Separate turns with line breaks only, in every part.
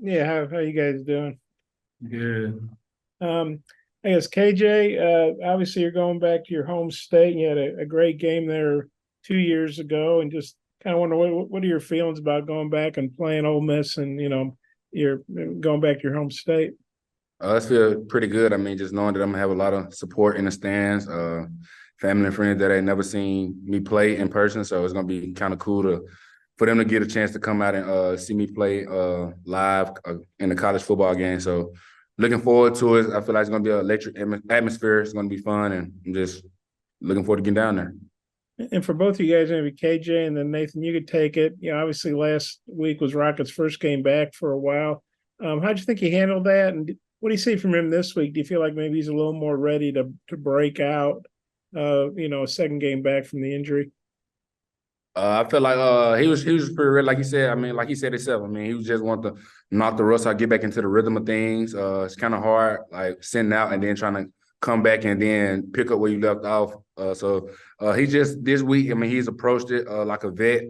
Yeah, how you guys doing?
Good.
Um, I guess KJ, obviously you're going back to your home state. You had a great game there 2 years ago, and just kind of wonder what are your feelings about going back and playing Ole Miss, and you're going back to your home state.
I feel pretty good. I mean, just knowing that I'm gonna have a lot of support in the stands, family and friends that ain't never seen me play in person. So it's gonna be kind of cool for them to get a chance to come out and see me play live in the college football game. So looking forward to it. I feel like it's gonna be an electric atmosphere. It's gonna be fun, and I'm just looking forward to getting down there.
And for both of you guys, maybe KJ and then Nathan, you could take it. Obviously last week was Rockets' first game back for a while. How'd you think he handled that? And what do you see from him this week? Do you feel like maybe he's a little more ready to break out? A second game back from the injury.
I feel like he was pretty real, like he said. I mean, like he said himself. I mean, he was just want to knock the rust out, get back into the rhythm of things. It's kind of hard, like sitting out and then trying to come back and then pick up where you left off. So he just this week. I mean, he's approached it like a vet,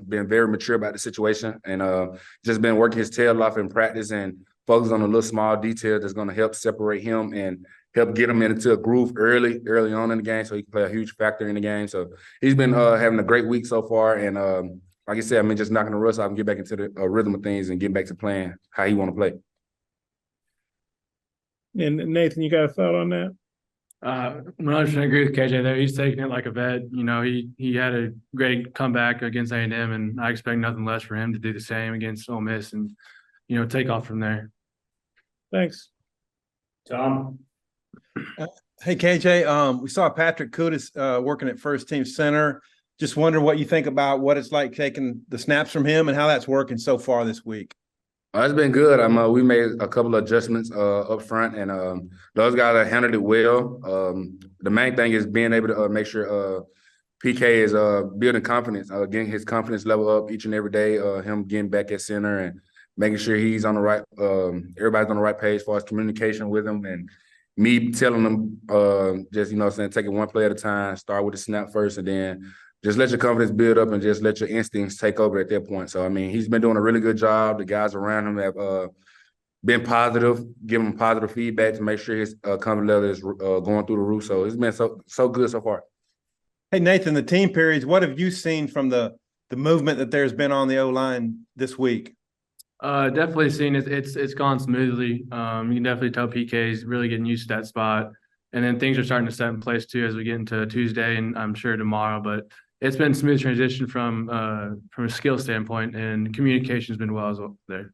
been very mature about the situation, and just been working his tail off in practice and focus on a little small detail that's going to help separate him and help get him into a groove early on in the game, so he can play a huge factor in the game. So he's been having a great week so far, and like I said, I mean, just knocking the rust off and get back into the rhythm of things and get back to playing how he want to play.
And Nathan, you got a thought on that?
100% agree with KJ there. He's taking it like a vet. He had a great comeback against A&M, and I expect nothing less for him to do the same against Ole Miss and, take off from there.
Thanks.
Tom?
Hey, KJ, we saw Patrick Kudus working at first team center. Just wonder what you think about what it's like taking the snaps from him and how that's working so far this week.
It's been good. We made a couple of adjustments up front, and those guys have handled it well. The main thing is being able to make sure PK is building confidence, getting his confidence level up each and every day, him getting back at center and making sure he's on the right everybody's on the right page as far as communication with him, and me telling them just, taking one play at a time, start with the snap first, and then just let your confidence build up and just let your instincts take over at that point. So, I mean, he's been doing a really good job. The guys around him have been positive, giving him positive feedback to make sure his confidence level is going through the roof. So it's been so good so far.
Hey, Nathan, the team periods, what have you seen from the movement that there's been on the O-line this week?
Definitely seen it. It's gone smoothly. You can definitely tell PK is really getting used to that spot. And then things are starting to set in place too as we get into Tuesday and I'm sure tomorrow. But it's been a smooth transition from a skill standpoint, and communication's been well as well there.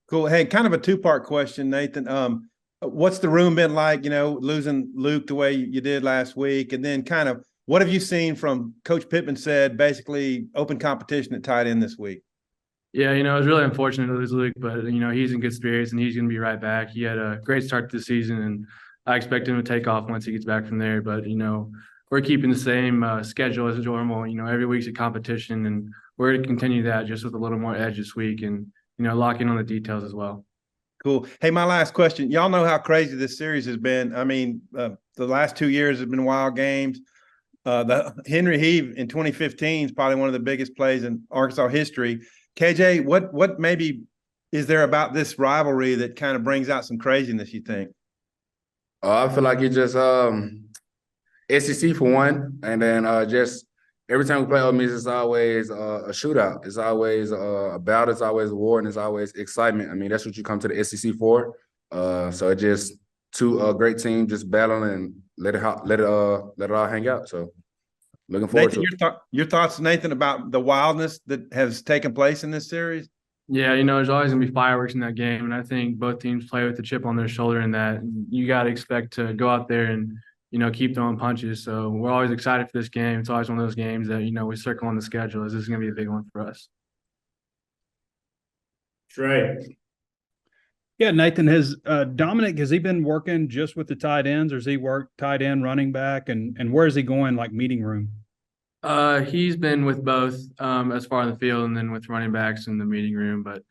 Cool. Hey, kind of a two-part question, Nathan. What's the room been like, losing Luke the way you did last week? And then kind of what have you seen from Coach Pittman said, basically open competition at tight end this week?
Yeah, it was really unfortunate to lose Luke, but, he's in good spirits and he's going to be right back. He had a great start to the season, and I expect him to take off once he gets back from there. But, we're keeping the same schedule as normal. Every week's a competition, and we're going to continue that just with a little more edge this week and, lock in on the details as well.
Cool. Hey, my last question. Y'all know how crazy this series has been. I mean, the last 2 years have been wild games. The Henry Heave in 2015 is probably one of the biggest plays in Arkansas history. KJ, what maybe is there about this rivalry that kind of brings out some craziness, you think?
I feel like it just SEC for one, and then just every time we play Ole Miss, it's always a shootout. It's always a battle. It's always a war, and it's always excitement. I mean, that's what you come to the SEC for. So it just two great teams just battling and let it all hang out. So looking forward
Nathan,
to it.
Your thoughts, Nathan, about the wildness that has taken place in this series?
Yeah, there's always going to be fireworks in that game, and I think both teams play with the chip on their shoulder in that. You got to expect to go out there and, keep throwing punches. So we're always excited for this game. It's always one of those games that, we circle on the schedule as this is going to be a big one for us.
Trey.
Yeah, Nathan, has he been working just with the tight ends, or has he worked tight end, running back, and where is he going, like meeting room?
He's been with both as far in the field and then with running backs in the meeting room, but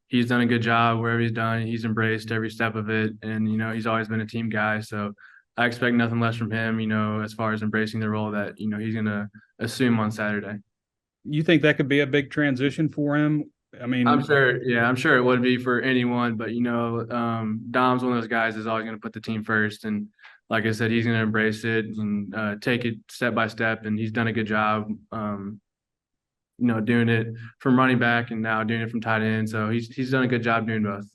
he's done a good job wherever he's done. He's embraced every step of it, and, he's always been a team guy. So I expect nothing less from him, as far as embracing the role that, he's going to assume on Saturday.
You think that could be a big transition for him I mean,
I'm sure it would be for anyone, but Dom's one of those guys that's always going to put the team first. And like I said, he's going to embrace it and take it step by step. And he's done a good job, doing it from running back and now doing it from tight end. So he's done a good job doing both.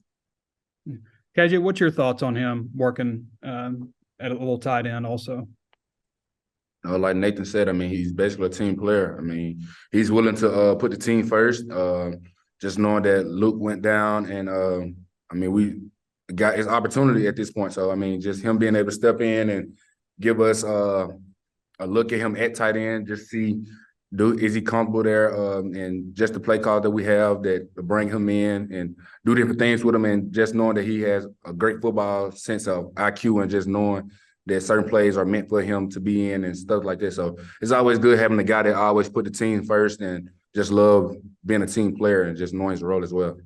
KJ, what's your thoughts on him working at a little tight end also?
Like Nathan said, I mean, he's basically a team player. I mean, he's willing to put the team first. Just knowing that Luke went down, and I mean, we got his opportunity at this point. So I mean, just him being able to step in and give us a look at him at tight end, just see is he comfortable there, and just the play call that we have that to bring him in and do different things with him, and just knowing that he has a great football sense of IQ and just knowing that certain plays are meant for him to be in and stuff like this. So it's always good having a guy that always put the team first and just love being a team player and just knowing his role as well.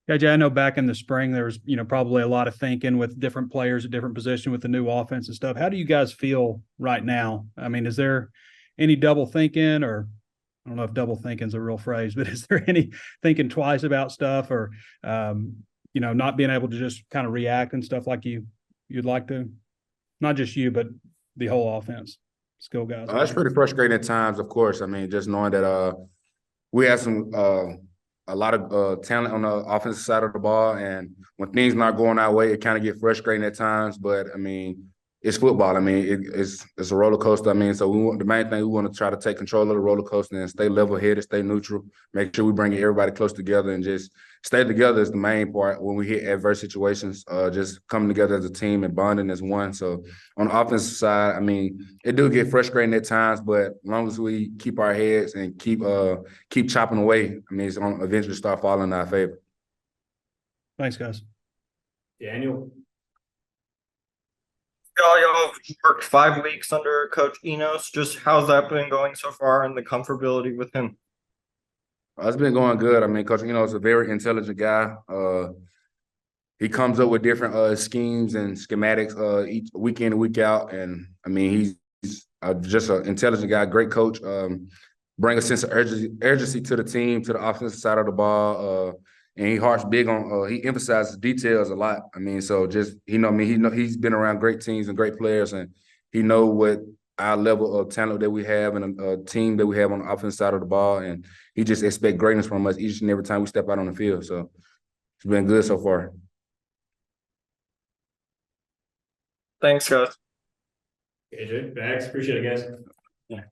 KJ, I know back in the spring there was, probably a lot of thinking with different players at different positions with the new offense and stuff. How do you guys feel right now? I mean, is there any double thinking, or I don't know if double thinking is a real phrase, but is there any thinking twice about stuff, or, not being able to just kind of react and stuff like you'd like to? Not just you, but the whole offense, skill guys.
It's pretty frustrating at times, of course. I mean, just knowing that we have a lot of talent on the offensive side of the ball, and when things not going our way, it kind of get frustrating at times. But I mean, it's football. I mean, it's a roller coaster. I mean, so the main thing we want to try to take control of the roller coaster and stay level headed, stay neutral, make sure we bring everybody close together and just stay together is the main part when we hit adverse situations. Just coming together as a team and bonding as one. So on the offensive side, I mean, it do get frustrating at times, but as long as we keep our heads and keep chopping away, I mean, it's going to eventually start falling in our favor.
Thanks, guys.
Daniel.
Y'all worked 5 weeks under Coach Enos. Just how's that been going so far, and the comfortability with him?
It's been going good. I mean, Coach is a very intelligent guy. He comes up with different schemes and schematics each week in and week out. And I mean, he's just an intelligent guy, great coach. Bring a sense of urgency to the team, to the offensive side of the ball. And he harps big on. He emphasizes details a lot. I mean, so just he's been around great teams and great players, and he know what our level of talent that we have and a team that we have on the offensive side of the ball, and he just expect greatness from us each and every time we step out on the field. So it's been good so far.
Thanks, guys.
KJ, Bax, appreciate it, guys.